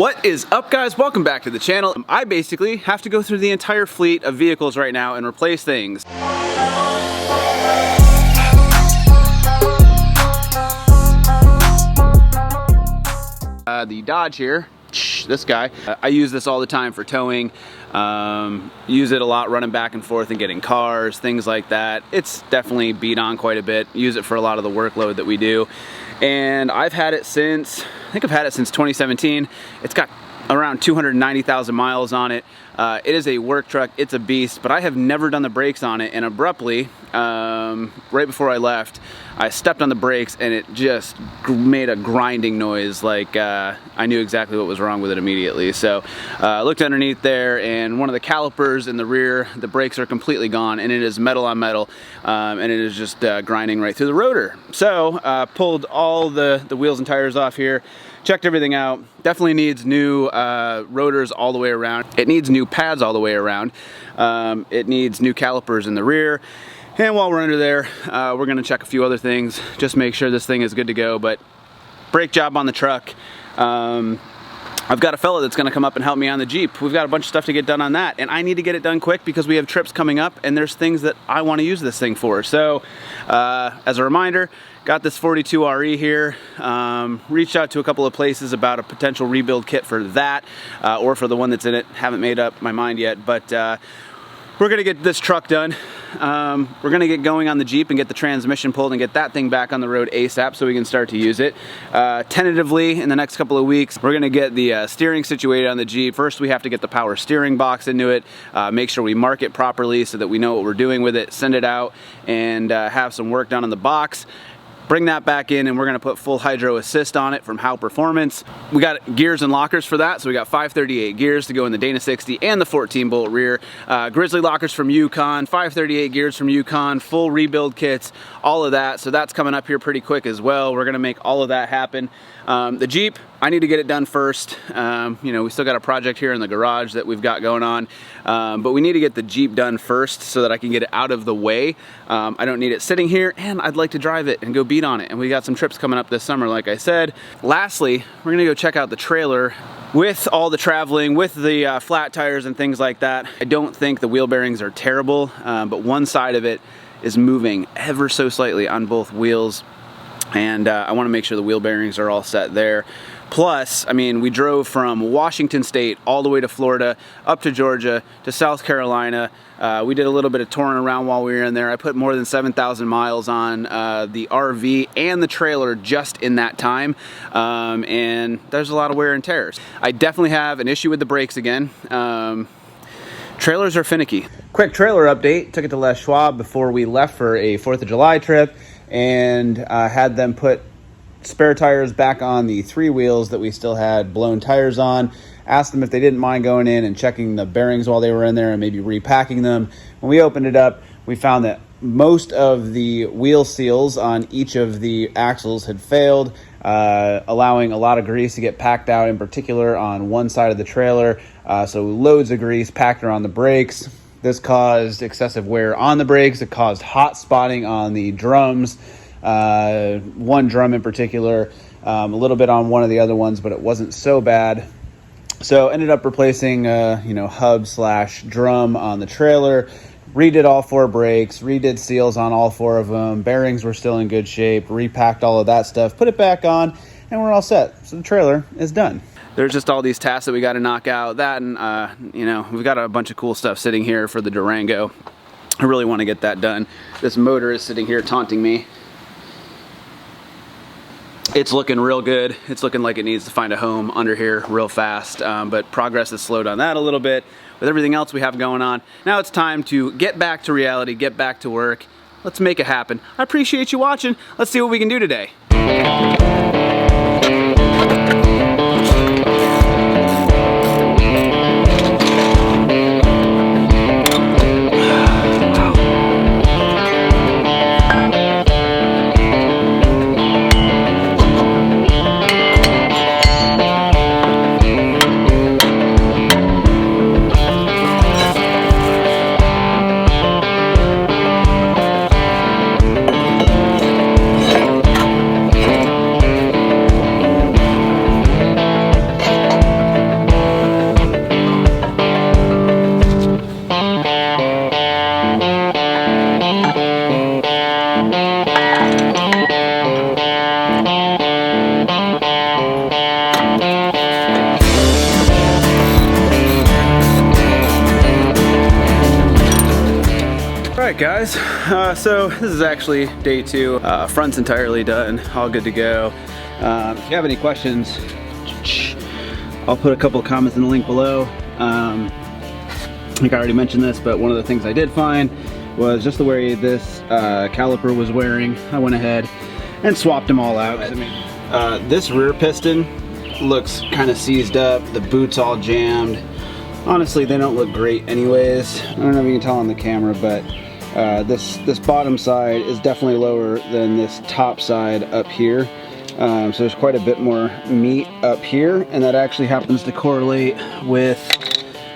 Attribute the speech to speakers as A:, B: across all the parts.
A: What is up, guys? Welcome back to the channel. I basically have to go through the entire fleet of vehicles right now and replace things. The Dodge here, this guy, I use this all the time for towing. Use it a lot running back and forth and getting cars, things like that. It's definitely beat on quite a bit. Use it for a lot of the workload that we do. And I've had it since, I think I've had it since 2017. It's got around 290,000 miles on it. It is a work truck, it's a beast, but I have never done the brakes on it, and abruptly, right before I left, I stepped on the brakes and it just made a grinding noise, like I knew exactly what was wrong with it immediately. So I looked underneath there, and one of the calipers in the rear, the brakes are completely gone, and it is metal on metal, and it is just grinding right through the rotor. So pulled all the wheels and tires off here, checked everything out. Definitely needs new rotors all the way around. It needs new pads all the way around. It needs new calipers in the rear. And while we're under there, we're gonna check a few other things, just make sure this thing is good to go. But brake job on the truck. I've got a fella that's gonna come up and help me on the Jeep. We've got a bunch of stuff to get done on that, and I need to get it done quick because we have trips coming up and there's things that I wanna use this thing for. So, as a reminder, got this 42 RE here. Reached out to a couple of places about a potential rebuild kit for that, or for the one that's in it. Haven't made up my mind yet, but we're gonna get this truck done. We're gonna get going on the Jeep and get the transmission pulled and get that thing back on the road ASAP so we can start to use it. Tentatively, in the next couple of weeks, we're gonna get the steering situated on the Jeep. First, we have to get the power steering box into it, make sure we mark it properly so that we know what we're doing with it, send it out, and have some work done on the box. Bring that back in, and we're gonna put full hydro assist on it from Howe Performance. We got gears and lockers for that, so we got 538 gears to go in the Dana 60 and the 14 bolt rear. Grizzly lockers from Yukon, 538 gears from Yukon, full rebuild kits, all of that. So that's coming up here pretty quick as well. We're gonna make all of that happen. The Jeep, I need to get it done first. You know, we still got a project here in the garage that we've got going on, but we need to get the Jeep done first so that I can get it out of the way. I don't need it sitting here, and I'd like to drive it and go beat on it. And we got some trips coming up this summer, like I said. Lastly, we're gonna go check out the trailer. With all the traveling, with the flat tires and things like that, I don't think the wheel bearings are terrible, but one side of it is moving ever so slightly on both wheels. And I want to make sure the wheel bearings are all set there. Plus, I mean, we drove from Washington State all the way to Florida, up to Georgia, to South Carolina. We did a little bit of touring around while we were in there. I put more than 7,000 miles on the RV and the trailer just in that time. And there's a lot of wear and tears. I definitely have an issue with the brakes again. Trailers are finicky. Quick trailer update. Took it to Les Schwab before we left for a 4th of July trip, and had them put spare tires back on the 3 wheels that we still had blown tires on. Asked them if they didn't mind going in and checking the bearings while they were in there and maybe repacking them. When we opened it up, we found that most of the wheel seals on each of the axles had failed, allowing a lot of grease to get packed out, in particular on one side of the trailer. So loads of grease packed around the brakes. This caused excessive wear on the brakes. It caused hot spotting on the drums. One drum in particular, a little bit on one of the other ones, but it wasn't so bad. So ended up replacing, hub / drum on the trailer. Redid all 4 brakes, redid seals on all 4 of them. Bearings were still in good shape. Repacked all of that stuff, put it back on, and we're all set. So the trailer is done. There's just all these tasks that we got to knock out. That and, we've got a bunch of cool stuff sitting here for the Durango. I really want to get that done. This motor is sitting here taunting me. It's looking real good. It's looking like it needs to find a home under here real fast, but progress has slowed on that a little bit. With everything else we have going on, now it's time to get back to reality, get back to work. Let's make it happen. I appreciate you watching. Let's see what we can do today. Alright guys, so this is actually day 2. Front's entirely done, all good to go. If you have any questions, I'll put a couple of comments in the link below. I think I already mentioned this, but one of the things I did find was just the way this caliper was wearing. I went ahead and swapped them all out. I mean, this rear piston looks kind of seized up, the boot's all jammed. Honestly, they don't look great anyways. I don't know if you can tell on the camera, but this bottom side is definitely lower than this top side up here. So there's quite a bit more meat up here, and that actually happens to correlate with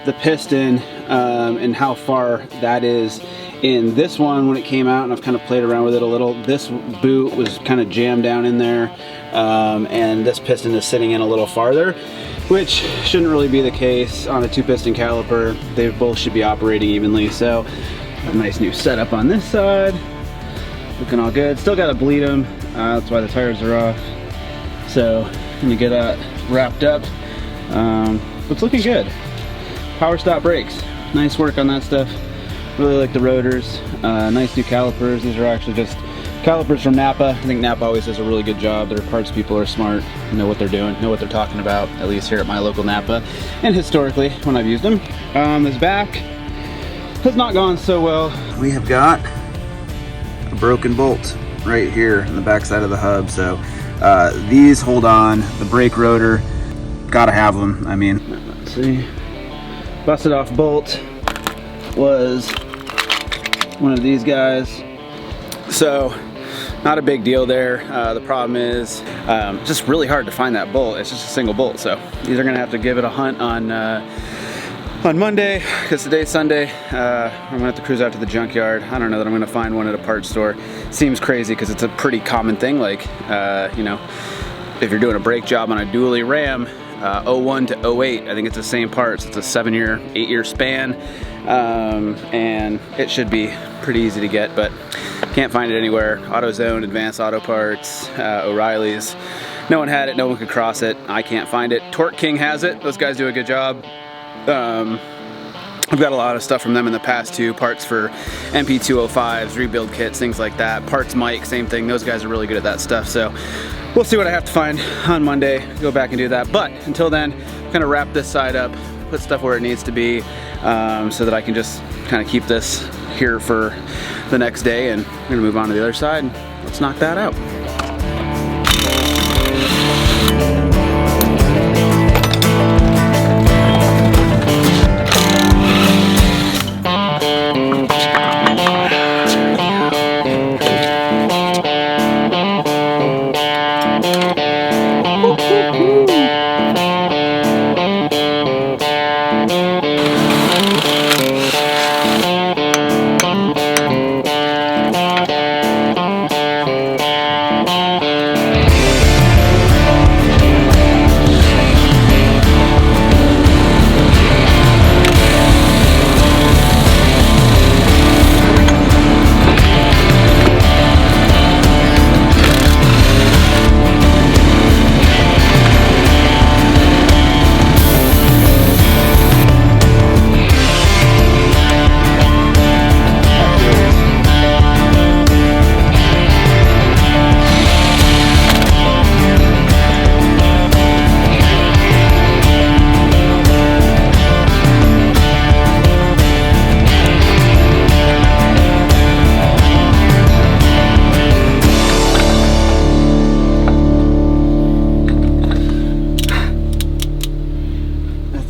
A: the piston and how far that is in this one when it came out, and I've kind of played around with it a little. This boot was kind of jammed down in there, and this piston is sitting in a little farther, which shouldn't really be the case on a 2-piston caliper. They both should be operating evenly. So a nice new setup on this side, looking all good. Still got to bleed them, that's why the tires are off. So when you get that wrapped up, it's looking good. PowerStop brakes, nice work on that stuff. Really like the Rotors. Nice new calipers. These are actually just calipers from Napa. I think Napa always does a really good job. Their parts people are smart, know what they're doing, know what they're talking about, at least here at my local Napa, and historically when I've used them. This back has not gone so well. We have got a broken bolt right here in the back side of the hub. So these hold on, the brake rotor, gotta have them. I mean, let's see, busted off bolt was one of these guys. So not a big deal there. The problem is just really hard to find that bolt. It's just a single bolt. So these are gonna have to give it a hunt on Monday, because today's Sunday. I'm gonna have to cruise out to the junkyard. I don't know that I'm gonna find one at a parts store. Seems crazy because it's a pretty common thing. Like, you know, if you're doing a brake job on a dually Ram, 01 to 08, I think it's the same parts. It's a 7-year, 8-year span, and it should be pretty easy to get, but can't find it anywhere. AutoZone, Advanced Auto Parts, O'Reilly's. No one had it, no one could cross it. I can't find it. Torque King has it. Those guys do a good job. I've got a lot of stuff from them in the past too. Parts for MP205s, rebuild kits, things like that. Parts Mike, same thing. Those guys are really good at that stuff. So we'll see what I have to find on Monday. Go back and do that. But until then, kind of wrap this side up, put stuff where it needs to be, so that I can just kind of keep this here for the next day. And we're gonna move on to the other side. Let's knock that out.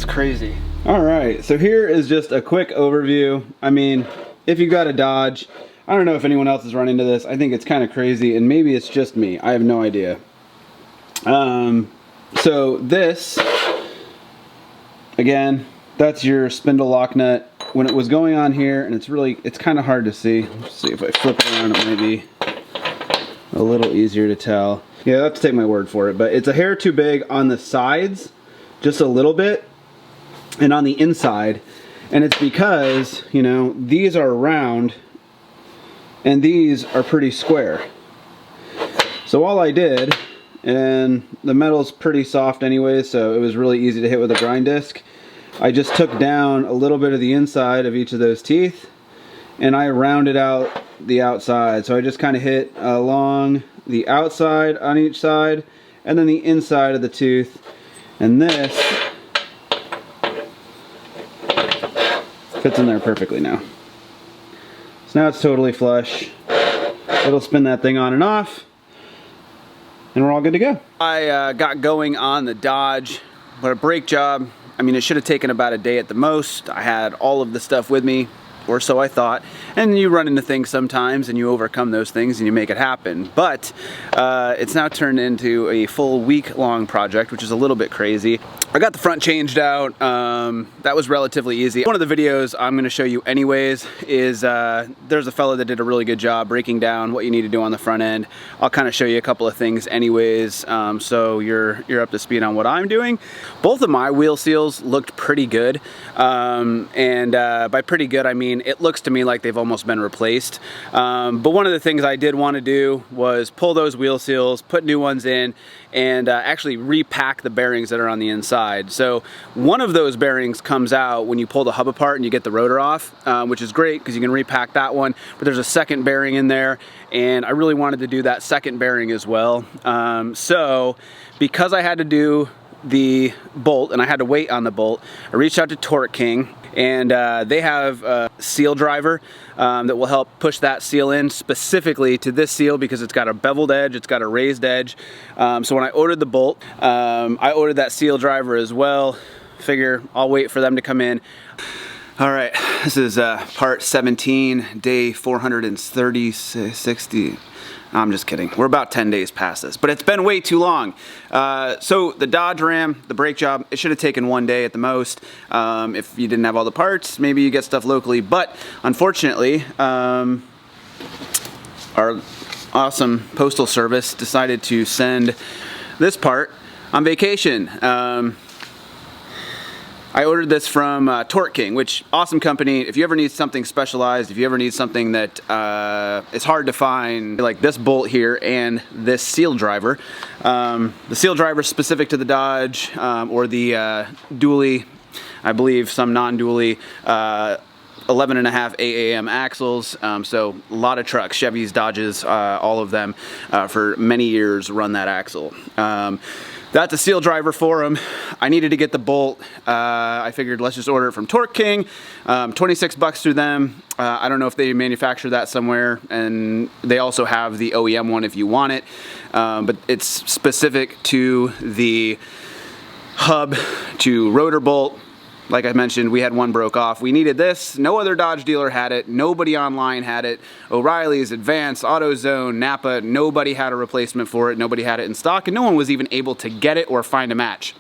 A: Crazy. All right, so here is just a quick overview. I mean, if you got a Dodge, I don't know if anyone else has run into this. I think it's kind of crazy, and maybe it's just me. I have no idea. So this, again, that's your spindle lock nut. When it was going on here, and it's kind of hard to see. Let's see if I flip it around, it may be a little easier to tell. Yeah, I have to take my word for it, but it's a hair too big on the sides, just a little bit, and on the inside. And it's because, you know, these are round and these are pretty square. So all I did, and the metal's pretty soft anyway, so it was really easy to hit with a grind disc. I just took down a little bit of the inside of each of those teeth and I rounded out the outside. So I just kind of hit along the outside on each side and then the inside of the tooth. And this fits in there perfectly now. So now it's totally flush. It'll spin that thing on and off, and we're all good to go. I got going on the Dodge, but a brake job, I mean, it should have taken about a day at the most. I had all of the stuff with me, or so I thought. And you run into things sometimes and you overcome those things and you make it happen. But it's now turned into a full week-long project, which is a little bit crazy. I got the front changed out. That was relatively easy. One of the videos I'm gonna show you anyways is there's a fella that did a really good job breaking down what you need to do on the front end. I'll kind of show you a couple of things anyways, so you're up to speed on what I'm doing. Both of my wheel seals looked pretty good. By pretty good, I mean it looks to me like they've almost been replaced. But one of the things I did want to do was pull those wheel seals, put new ones in, and actually repack the bearings that are on the inside. So one of those bearings comes out when you pull the hub apart and you get the rotor off, which is great because you can repack that one. But there's a second bearing in there, and I really wanted to do that second bearing as well. So because I had to do the bolt and I had to wait on the bolt, I reached out to Torque King, and they have a seal driver that will help push that seal in specifically to this seal because it's got a beveled edge, it's got a raised edge. So when I ordered the bolt, I ordered that seal driver as well. Figure I'll wait for them to come in. All right, this is part 17, day 460. I'm just kidding. We're about 10 days past this, but it's been way too long. So the Dodge Ram, the brake job, it should have taken one day at the most. If you didn't have all the parts, maybe you get stuff locally, but unfortunately, our awesome postal service decided to send this part on vacation. I ordered this from Torque King, which awesome company. If you ever need something specialized, if you ever need something that is hard to find, like this bolt here and this seal driver. The seal driver is specific to the Dodge or the dually, I believe some non-dually 11.5 AAM axles, so a lot of trucks, Chevys, Dodges, all of them for many years run that axle. That's a seal driver for them. I needed to get the bolt. I figured let's just order it from Torque King. 26 bucks through them. I don't know if they manufacture that somewhere, and they also have the OEM one if you want it. But it's specific to the hub to rotor bolt. Like I mentioned, we had one broke off. We needed this. No other Dodge dealer had it. Nobody online had it. O'Reilly's, Advance, AutoZone, Napa, nobody had a replacement for it. Nobody had it in stock, and no one was even able to get it or find a match.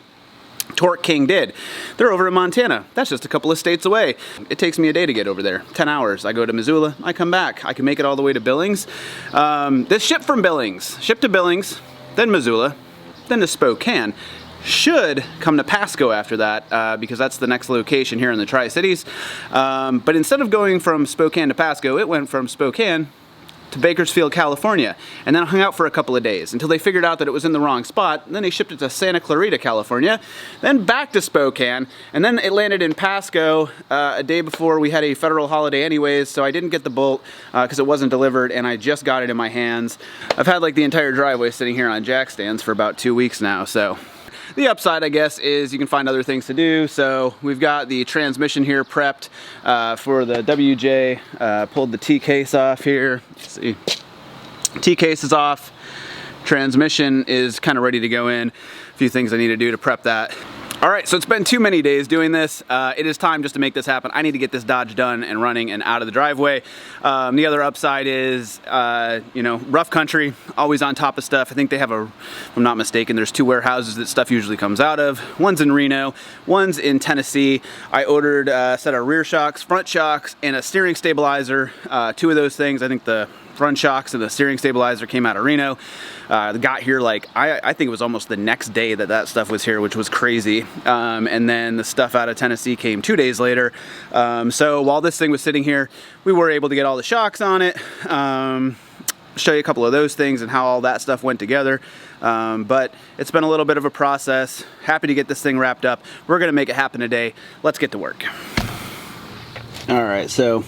A: Torque King did. They're over in Montana. That's just a couple of states away. It takes me a day to get over there. 10 hours. I go to Missoula. I come back. I can make it all the way to Billings. This shipped from Billings. Shipped to Billings, then Missoula, then to Spokane. Should come to Pasco after that because that's the next location here in the Tri-Cities. But instead of going from Spokane to Pasco, it went from Spokane to Bakersfield, California, and then hung out for a couple of days until they figured out that it was in the wrong spot. And then they shipped it to Santa Clarita, California, then back to Spokane, and then it landed in Pasco a day before we had a federal holiday anyways, so I didn't get the bolt because it wasn't delivered, and I just got it in my hands. I've had like the entire driveway sitting here on jack stands for about 2 weeks now, so. The upside, I guess, is you can find other things to do. So we've got the transmission here prepped for the WJ. Pulled the T-case off here. Let's see. T-case is off. Transmission is kind of ready to go in. A few things I need to do to prep that. All right, so it's been too many days doing this. It is time just to make this happen. I need to get this Dodge done and running and out of the driveway. The other upside is, you know, rough country, always on top of stuff. I think they have if I'm not mistaken, there's 2 warehouses that stuff usually comes out of. One's in Reno, one's in Tennessee. I ordered a set of rear shocks, front shocks, and a steering stabilizer. 2 of those things, I think the front shocks and the steering stabilizer came out of Reno. Got here like, I think it was almost the next day that stuff was here, which was crazy. And then the stuff out of Tennessee came 2 days later. So while this thing was sitting here, we were able to get all the shocks on it. Show you a couple of those things and how all that stuff went together. But it's been a little bit of a process. Happy to get this thing wrapped up. We're gonna make it happen today. Let's get to work. All right, so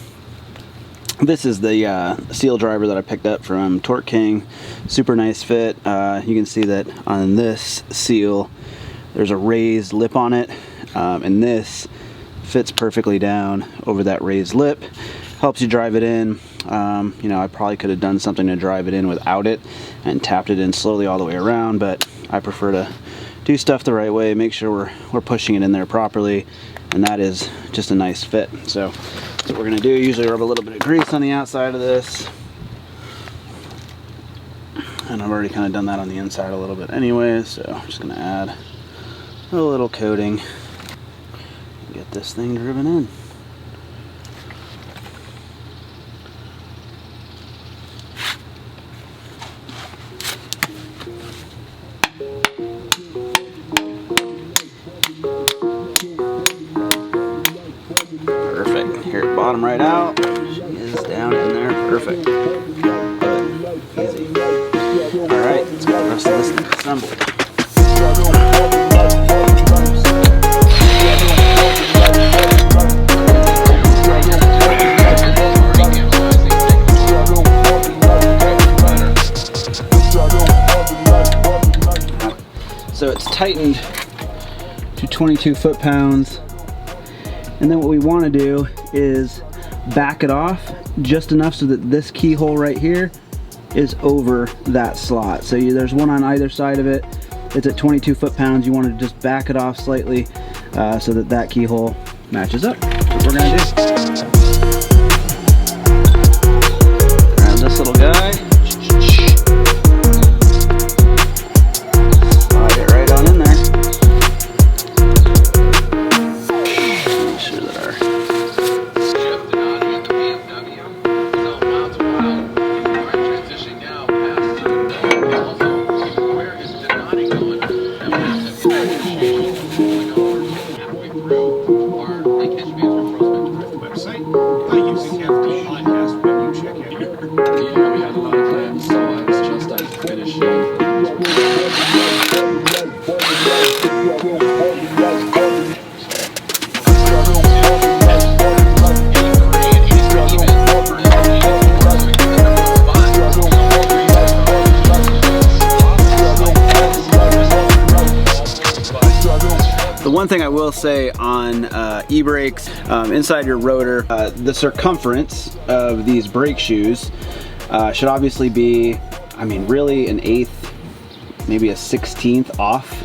A: This is the seal driver that I picked up from Torque King. Super nice fit. You can see that on this seal there's a raised lip on it, and this fits perfectly down over that raised lip. Helps you drive it in. You know, I probably could have done something to drive it in without it and tapped it in slowly all the way around, but I prefer to do stuff the right way, make sure we're pushing it in there properly, and that is just a nice fit. So that's what we're gonna do. Usually rub a little bit of grease on the outside of this, and I've already kind of done that on the inside a little bit anyway, so I'm just gonna add a little coating and get this thing driven in. Perfect. Here, bottom right out. She is down in there. Perfect. Good. Easy. Alright, let's get the rest of this thing assembled. So it's tightened to 22 foot-pounds. And then what we want to do is back it off just enough so that this keyhole right here is over that slot. So there's one on either side of it. It's at 22 foot-pounds. You want to just back it off slightly so that that keyhole matches up. That's what we're going to do. Grab this little guy. Slide it right on in there. The one thing I will say on e-brakes, inside your rotor, the circumference of these brake shoes should obviously be, I mean, really an eighth, maybe a 16th off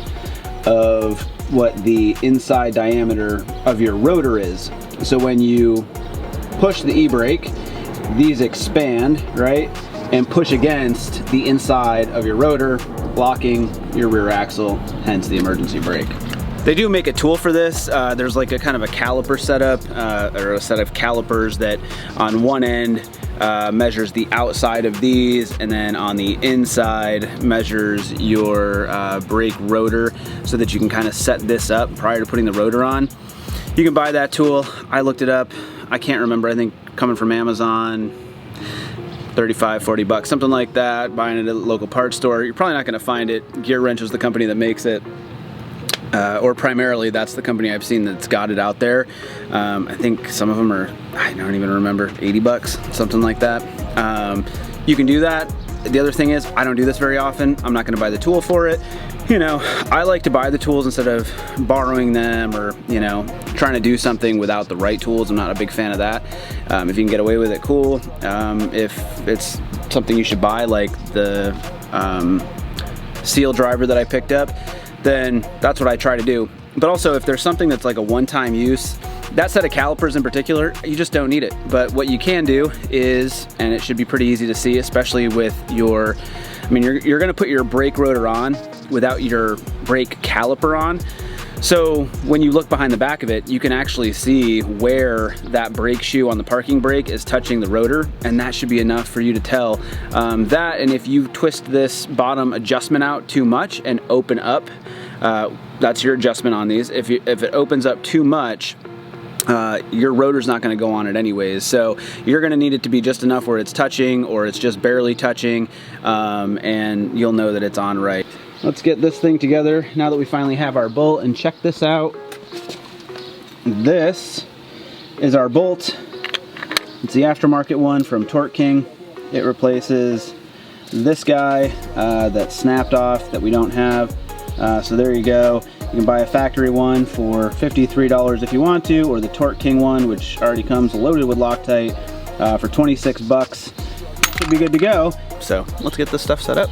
A: of what the inside diameter of your rotor is. So when you push the e-brake, these expand, right, and push against the inside of your rotor, blocking your rear axle, hence the emergency brake. They do make a tool for this. There's like a kind of a caliper setup, or a set of calipers that on one end measures the outside of these, and then on the inside measures your brake rotor, so that you can kind of set this up prior to putting the rotor on. You can buy that tool. I looked it up. I can't remember, I think coming from Amazon, 35, 40 bucks, something like that. Buying it at a local parts store. You're probably not gonna find it. Gear Wrench is the company that makes it. Or primarily that's the company I've seen that's got it out there. I think some of them are, I don't even remember, 80 bucks, something like that. You can do that. The other thing is, I don't do this very often. I'm not gonna buy the tool for it. You know, I like to buy the tools instead of borrowing them, or, you know, trying to do something without the right tools. I'm not a big fan of that. If you can get away with it, cool. If it's something you should buy, like the seal driver that I picked up, then that's what I try to do. But also, if there's something that's like a one-time use, that set of calipers in particular, you just don't need it. But what you can do is, and it should be pretty easy to see, especially with your, I mean, you're gonna put your brake rotor on without your brake caliper on. So when you look behind the back of it, you can actually see where that brake shoe on the parking brake is touching the rotor, and that should be enough for you to tell that. And if you twist this bottom adjustment out too much and open up, that's your adjustment on these. If it opens up too much, your rotor's not going to go on it anyways. So you're going to need it to be just enough where it's touching, or it's just barely touching, and you'll know that it's on right. Let's get this thing together now that we finally have our bolt, and check this out. This is our bolt It's the aftermarket one from Torque King. It replaces this guy that snapped off that we don't have. So there you go. You can buy a factory one for $53 if you want to, or the Torque King one, which already comes loaded with Loctite, for 26 bucks. Should be good to go. So let's get this stuff set up.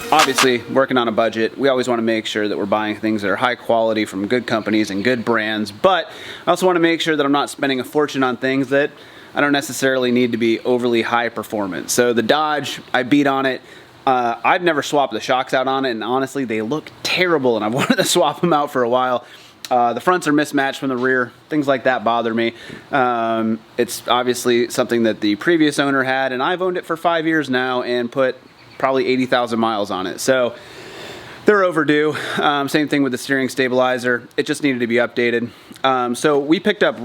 A: Obviously, working on a budget, we always want to make sure that we're buying things that are high quality from good companies and good brands, but I also want to make sure that I'm not spending a fortune on things that I don't necessarily need to be overly high performance. So the Dodge, I beat on it. I've never swapped the shocks out on it, and honestly, they look terrible, and I've wanted to swap them out for a while. The fronts are mismatched from the rear. Things like that bother me. It's obviously something that the previous owner had, and I've owned it for 5 years now and put probably 80,000 miles on it. So they're overdue. Same thing with the steering stabilizer. It just needed to be updated. So we picked up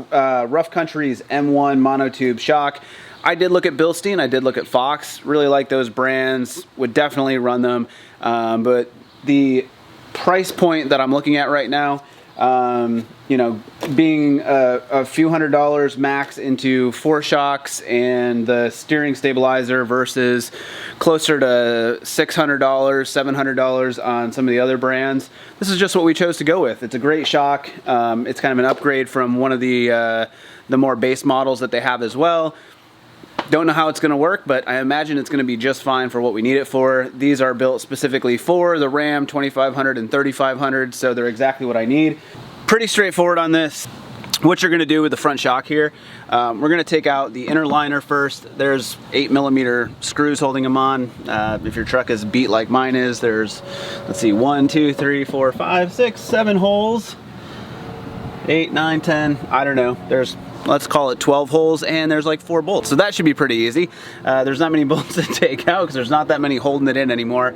A: Rough Country's M1 Monotube shock. I did look at Bilstein. I did look at Fox. Really like those brands. Would definitely run them. But the price point that I'm looking at right now, you know, being a few $100s max into 4 shocks and the steering stabilizer versus closer to $600, $700 on some of the other brands, this is just what we chose to go with. It's a great shock. It's kind of an upgrade from one of the more base models that they have as well. Don't know how it's going to work, but I imagine it's going to be just fine for what we need it for. These are built specifically for the Ram 2500 and 3500, so they're exactly what I need. Pretty straightforward on this. What you're going to do with the front shock here, we're going to take out the inner liner first. There's 8mm screws holding them on. If your truck is beat like mine is, there's, let's see, 1, 2, 3, 4, 5, 6, 7 holes. 8, 9, 10, I don't know. There's, let's call it 12 holes, and there's like 4 bolts. So that should be pretty easy. There's not many bolts to take out because there's not that many holding it in anymore.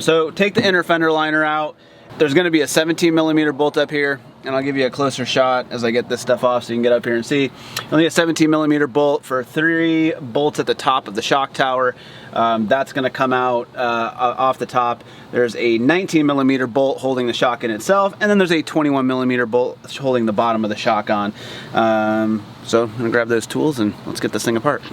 A: So take the inner fender liner out. There's going to be a 17mm bolt up here, and I'll give you a closer shot as I get this stuff off so you can get up here and see. Only a 17mm bolt for 3 bolts at the top of the shock tower. That's going to come out off the top. There's a 19mm bolt holding the shock in itself, and then there's a 21mm bolt holding the bottom of the shock on. So I'm going to grab those tools and let's get this thing apart.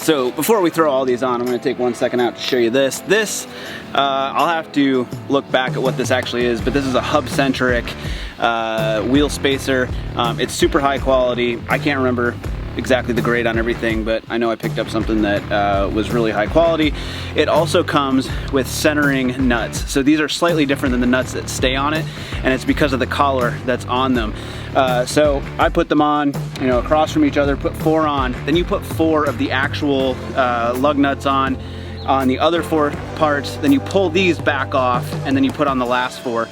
A: So before we throw all these on, I'm going to take 1 second out to show you this. I'll have to look back at what this actually is, but this is a hub-centric wheel spacer. It's super high quality. I can't remember exactly the grade on everything, but I know I picked up something that was really high quality. It also comes with centering nuts. So these are slightly different than the nuts that stay on it, and it's because of the collar that's on them. So I put them on, you know, across from each other, put 4 on, then you put 4 of the actual lug nuts on on the other 4 parts, then you pull these back off, and then you put on the last 4,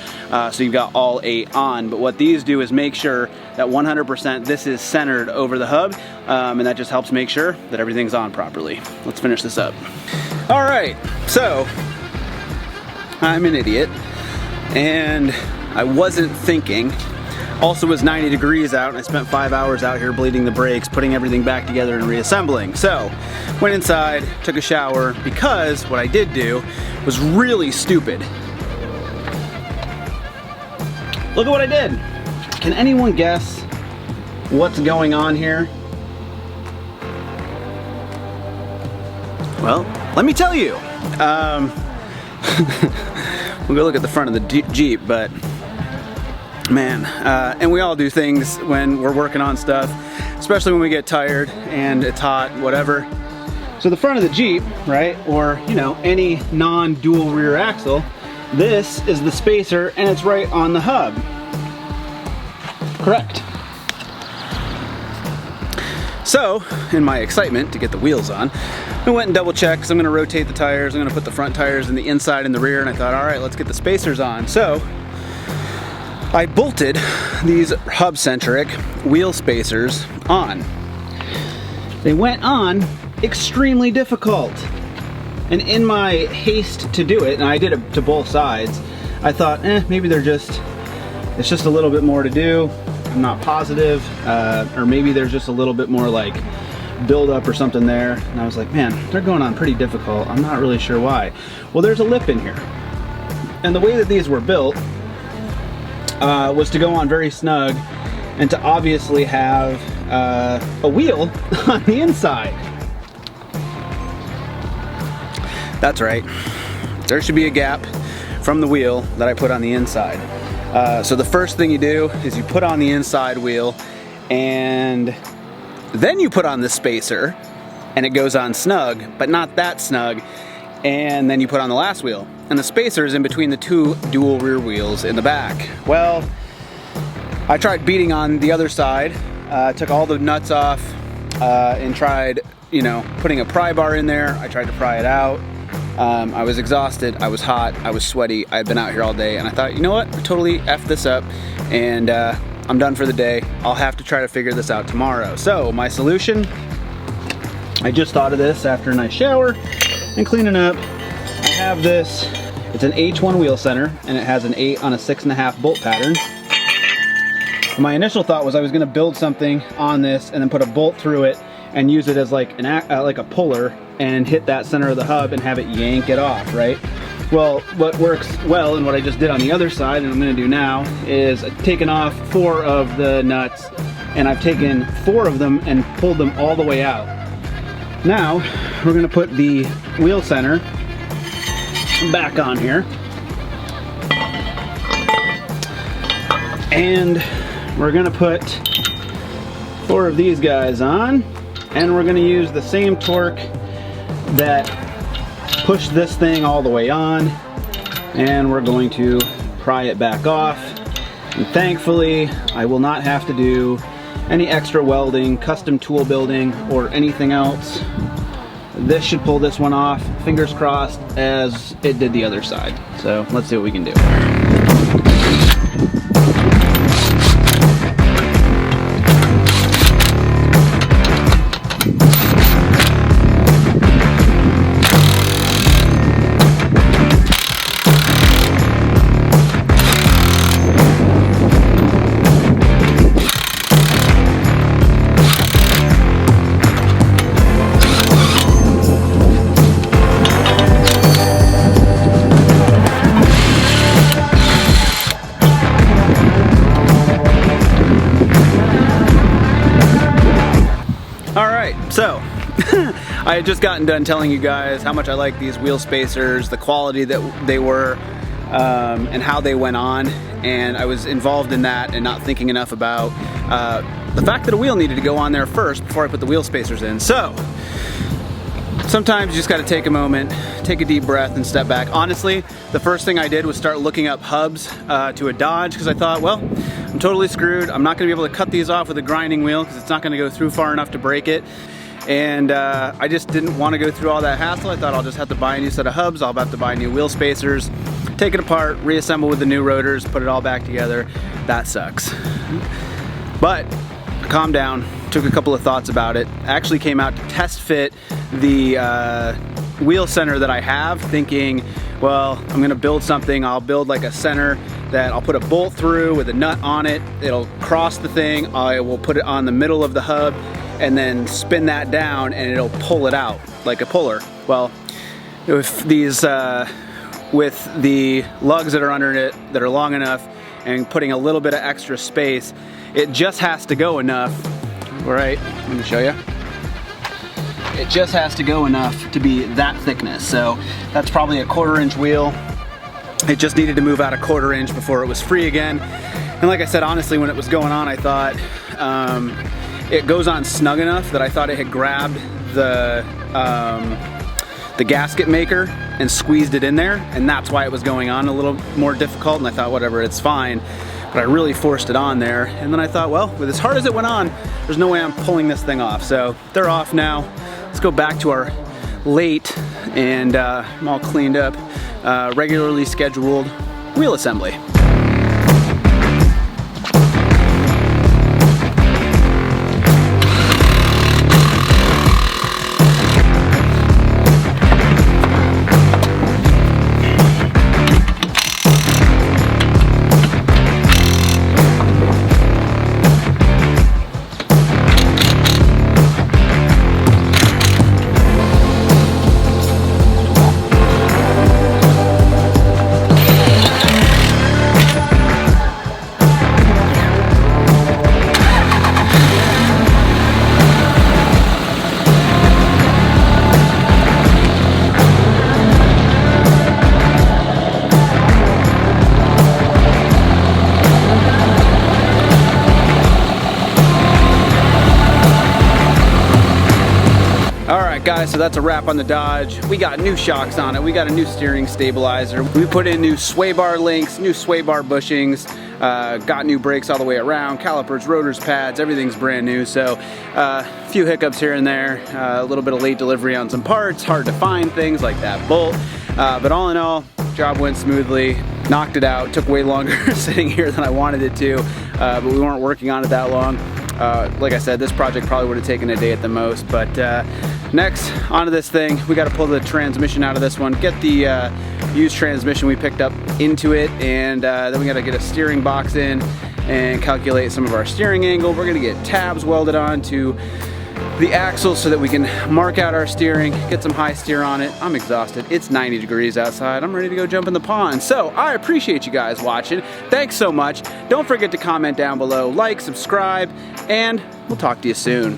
A: so you've got all 8 on. But what these do is make sure that 100% this is centered over the hub, and that just helps make sure that everything's on properly. Let's finish this up. All right, so I'm an idiot, and I wasn't thinking. Also, it was 90 degrees out, and I spent 5 hours out here bleeding the brakes, putting everything back together and reassembling. So, went inside, took a shower, because what I did do was really stupid. Look at what I did. Can anyone guess what's going on here? Well, let me tell you. We'll go look at the front of the Jeep, but man, and we all do things when we're working on stuff, especially when we get tired and it's hot, whatever. So the front of the Jeep, right, or you know, any non-dual rear axle, this is the spacer and it's right on the hub. Correct. So, in my excitement to get the wheels on, I went and double checked because I'm going to rotate the tires. I'm going to put the front tires in the inside and the rear, and I thought, all right, let's get the spacers on. So, I bolted these hub-centric wheel spacers on. They went on extremely difficult. And in my haste to do it, and I did it to both sides, I thought, maybe it's just a little bit more to do. I'm not positive, or maybe there's just a little bit more like build up or something there. And I was like, man, they're going on pretty difficult. I'm not really sure why. Well, there's a lip in here. And the way that these were built was to go on very snug and to obviously have a wheel on the inside. That's right. There should be a gap from the wheel that I put on the inside. So the first thing you do is you put on the inside wheel, and then you put on the spacer, and it goes on snug, but not that snug, and then you put on the last wheel. And the spacer is in between the 2 dual rear wheels in the back. Well, I tried beating on the other side, took all the nuts off, and tried, you know, putting a pry bar in there. I tried to pry it out. I was exhausted, I was hot, I was sweaty, I had been out here all day, and I thought, you know what, I totally effed this up, and I'm done for the day. I'll have to try to figure this out tomorrow. So my solution, I just thought of this after a nice shower and cleaning up. I have this, it's an H1 wheel center, and it has an 8 on a 6.5 bolt pattern. And my initial thought was I was gonna build something on this and then put a bolt through it and use it as like a puller and hit that center of the hub and have it yank it off, right? Well, what works well and what I just did on the other side, and I'm gonna do now, is I've taken off 4 of the nuts, and I've taken 4 of them and pulled them all the way out. Now, we're gonna put the wheel center back on here. And we're gonna put 4 of these guys on, and we're gonna use the same torque that pushed this thing all the way on, and we're going to pry it back off. And thankfully, I will not have to do any extra welding, custom tool building, or anything else. This should pull this one off, fingers crossed, as it did the other side. So let's see what we can do. So, I had just gotten done telling you guys how much I like these wheel spacers, the quality that they were, and how they went on, and I was involved in that and not thinking enough about the fact that a wheel needed to go on there first before I put the wheel spacers in. So, sometimes you just gotta take a moment, take a deep breath and step back. Honestly, the first thing I did was start looking up hubs to a Dodge, because I thought, well, I'm totally screwed. I'm not gonna be able to cut these off with a grinding wheel because it's not gonna go through far enough to break it. and I just didn't want to go through all that hassle. I thought I'll just have to buy a new set of hubs, I'll have to buy new wheel spacers, take it apart, reassemble with the new rotors, put it all back together. That sucks. But I calmed down, took a couple of thoughts about it. I actually came out to test fit the wheel center that I have, thinking, well, I'm gonna build something. I'll build like a center that I'll put a bolt through with a nut on it. It'll cross the thing. I will put it on the middle of the hub and then spin that down and it'll pull it out like a puller. Well, with these, with the lugs that are under it that are long enough and putting a little bit of extra space, it just has to go enough. All right, let me show you. It just has to go enough to be that thickness. So that's probably a 1/4 inch wheel. It just needed to move out a 1/4 inch before it was free again. And like I said, honestly, when it was going on, I thought it goes on snug enough that I thought it had grabbed the gasket maker and squeezed it in there, and that's why it was going on a little more difficult. And I thought, whatever, it's fine. But I really forced it on there. And then I thought, well, with as hard as it went on, there's no way I'm pulling this thing off. So they're off now. Let's go back to our late and I'm all cleaned up, regularly scheduled wheel assembly. Guys, so that's a wrap on the Dodge. We got new shocks on it. We got a new steering stabilizer. We put in new sway bar links, new sway bar bushings, got new brakes all the way around, calipers, rotors, pads, everything's brand new. So a few hiccups here and there, a little bit of late delivery on some parts, hard to find things like that bolt. But all in all, job went smoothly, knocked it out. Took way longer sitting here than I wanted it to, but we weren't working on it that long. Like I said, this project probably would have taken a day at the most, but next, onto this thing. We got to pull the transmission out of this one, get the used transmission we picked up into it, and then we got to get a steering box in and calculate some of our steering angle. We're going to get tabs welded onto the axle so that we can mark out our steering, get some high steer on it. I'm exhausted. It's 90 degrees outside. I'm ready to go jump in the pond. So I appreciate you guys watching. Thanks so much. Don't forget to comment down below, like, subscribe, and we'll talk to you soon.